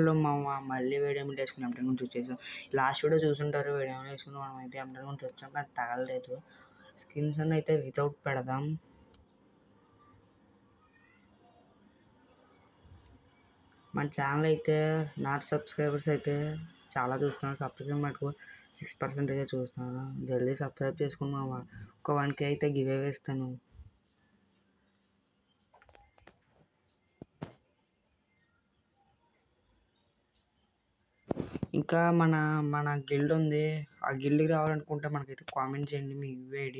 వీడియోలో మళ్ళీ వీడియో వేసుకుని M10 గురించి వచ్చేసాం. లాస్ట్ వీడియో చూసుంటారు, వీడియో వేసుకుని మనం అయితే M10 గురించి వచ్చాం, కానీ తగలలేదు. స్కిన్స్ అన్నీ అయితే వితౌట్ పెడదాం. మన ఛానల్ అయితే సబ్స్క్రైబర్స్ అయితే చాలా చూస్తున్నారు. సబ్స్క్రైబ్ మటుకు 6% చూస్తున్నాను. జల్దీ సబ్స్క్రైబ్ చేసుకుని ఒక 1K అయితే గివ్ అవే ఇస్తాను. ఇంకా మన గిల్డ్ ఉంది. ఆ గిల్డ్కి రావాలనుకుంటే మనకైతే కామెంట్ చేయండి మీ UID.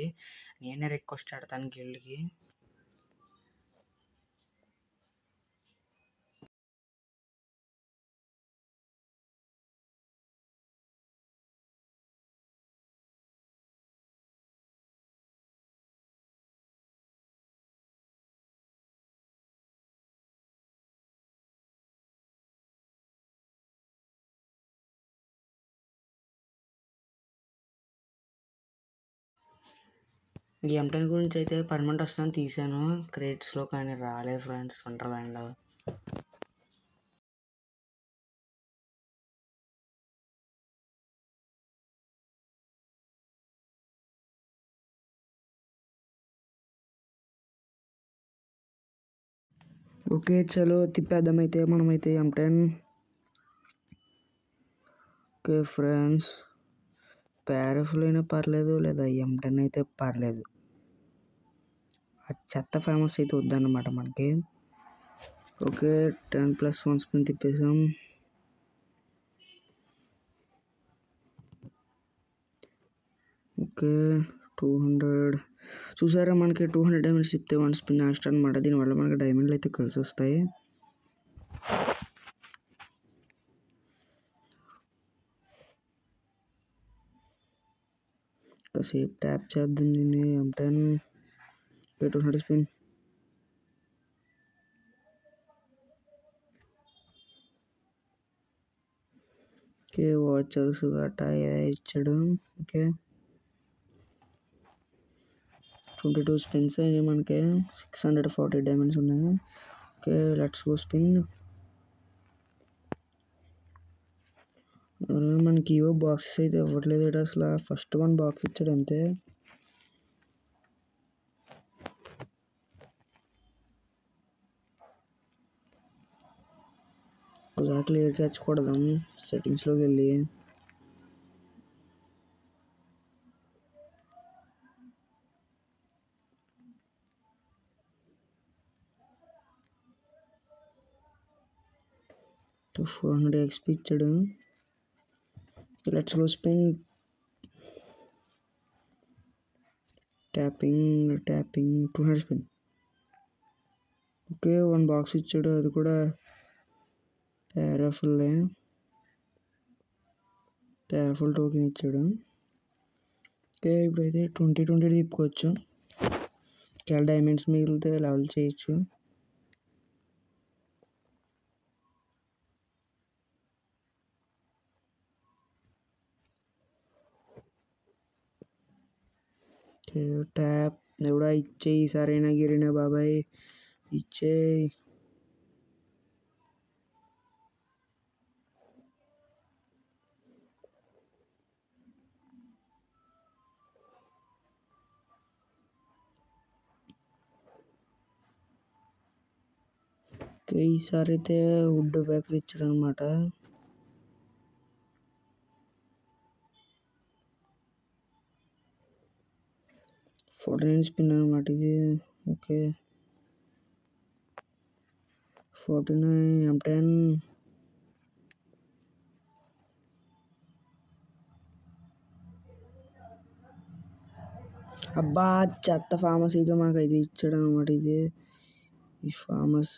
నేనే రిక్వెస్ట్ పెడతాను గిల్డ్కి. ఈ M10 గురించి అయితే పర్మనెంట్ వస్తుందని తీసాను క్రేట్స్లో, కానీ రాలేదు ఫ్రెండ్స్ వండర్ల్యాండ్లో. ఓకే చలో తిప్పేద్దాం అయితే మనమైతే M10. ఓకే ఫ్రెండ్స్, ప్యారఫుల్ అయినా పర్లేదు, లేదా M10 అయితే పర్లేదు. ఆ చెత్త ఫేమస్ అయితే వద్దన్నమాట మనకి. Okay 10+1 spin తిప్పేసాం. ఓకే 200 చూసారా, మనకి 200 డైమండ్స్ ఇస్తే 1 స్పిన్ ఎక్స్ట్రా అనమాట. దీనివల్ల మనకి డైమండ్లు అయితే కలిసి వస్తాయి. కాసేపు ట్యాప్ చేద్దాం దీన్ని. M10 200 spin. ఓకే వాచర్స్ గట్టా ఇచ్చాడు. ఓకే 22 స్పిన్స్ అయినాయి మనకి. 640 డైమండ్స్ ఉన్నాయి. Okay let's go spin. మనకి ఏవో బాక్సెస్ అయితే ఇవ్వట్లేదు అసలు. ఫస్ట్ 1 బాక్స్ ఇచ్చాడు అంతే. ఒకసారి క్లియర్ క్యాచ్ కొడదాం సెట్టింగ్స్లోకి వెళ్ళి. టు 400 XP ఇచ్చాడు. Let's go spin. Tapping 200 spin. Okay 1 box ఇచ్చాడు, అది కూడా ప్యారాఫుల్ టోకెన్ ఇచ్చాడు. ఓకే ఇప్పుడైతే 20 తిప్పుకోవచ్చు. చాలా డైమండ్స్ మిగిలితే లెవెల్ చేయొచ్చు. ట్యాప్ ఎవడా ఇచ్చేయి సరైన గిరినా బాబాయ్, ఇచ్చేయి. ఈసారి అయితే వుడ్ బ్యాక్ ఇచ్చాడు అనమాట. $49 స్పిన్ అనమాట ఇది. Okay 49 M10. అబ్బా చెత్త ఫామస్ అయితే మనకు అయితే ఇచ్చాడు అనమాట. ఇది ఈ ఫామస్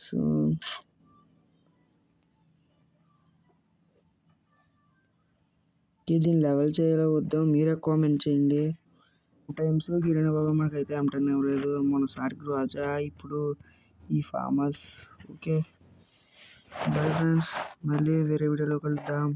దీన్ని లెవెల్ చేయాలో వద్దాం మీరే కామెంట్ చేయండి. టైమ్స్ గిరిన బాబా మనకైతే M10 ఇవ్వలేదు. మొన్నసారి రాజా, ఇప్పుడు ఈ ఫామస్. ఓకే బాయ్ ఫ్రెండ్స్, మళ్ళీ వేరే వీడియోలో కలుద్దాం.